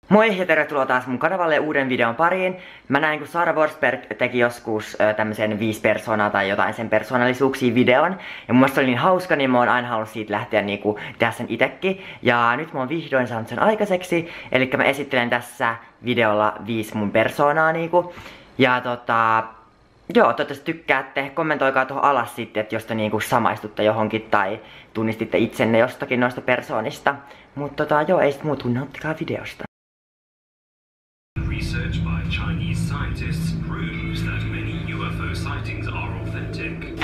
Moi ja tervetuloa taas mun kanavalle uuden videon pariin. Mä näin kun Sara Forsberg teki joskus tämmösen 5 persoonaa tai jotain sen persoonallisuuksiin videon. Ja mun mielestä se oli niin hauska, niin mä oon aina halunnut siitä lähteä niinku tehdä sen itekin. Ja nyt mä oon vihdoin saanut sen aikaiseksi. Eli mä esittelen tässä videolla 5 mun persoonaa niinku. Ja joo, toivottavasti tykkäätte. Kommentoikaa tuohon alas sitten, että jos te niinku samaistutte johonkin tai tunnistitte itsenne jostakin noista persoonista. Mutta joo, ei sit muuta, nauttikaa videosta. Research by Chinese scientists proves that many UFO sightings are authentic.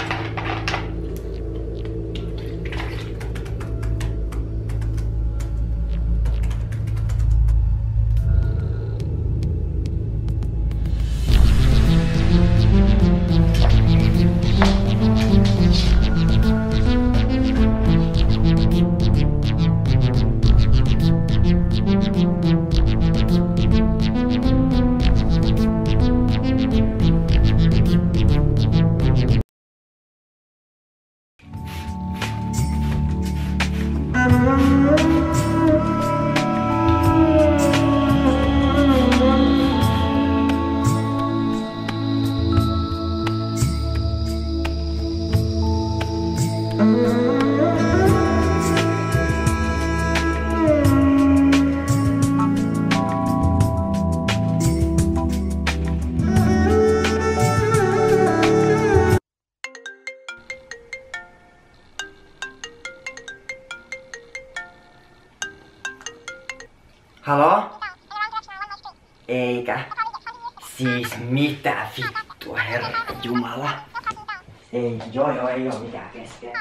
Halo? Eikä. Siis mitä vittua, herra jumala. Ei oo mikään kesken.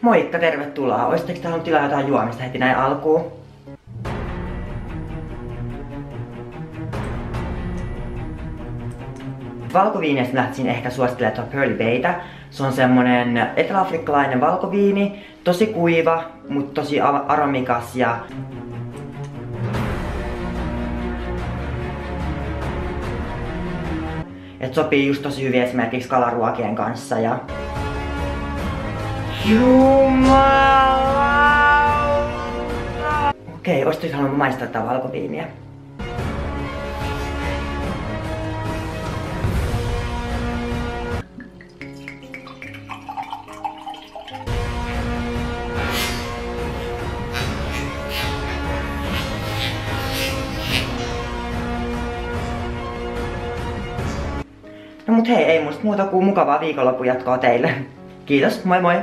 Moikka, tervetuloa. Oisitteko te halunnut tilaa jotain juomista heti näin alkuun? Valkoviiniä lähtisin ehkä suosittelemaan tuota Pearly Baytä. Se on semmonen eteläafrikkalainen valkoviini. Tosi kuiva, mutta tosi aromikas ja... Et sopii just tosi hyvin esimerkiksi kalaruokien kanssa ja... Jumala! Okei, olisitko halunnut maistaa tätä valkoviiniä? No mut hei, ei musta muuta kuin mukavaa viikonlopun jatkoa teille. Kiitos, moi moi!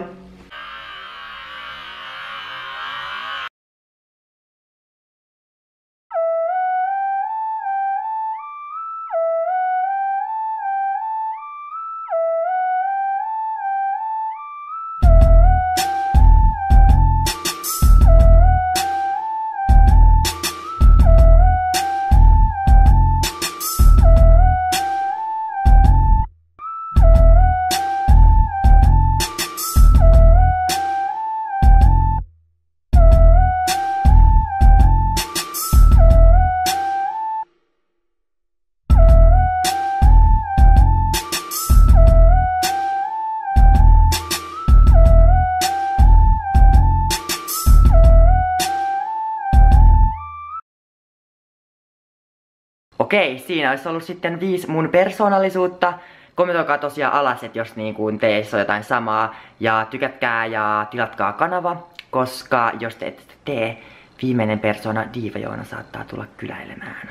Okei, siinä olisi ollut sitten 5 mun persoonallisuutta. Kommentoikaa tosiaan alas, että jos niin kuin teissä on jotain samaa. Ja tykätkää ja tilatkaa kanava, koska jos te ette tee, viimeinen persoona Diva Joona saattaa tulla kyläilemään.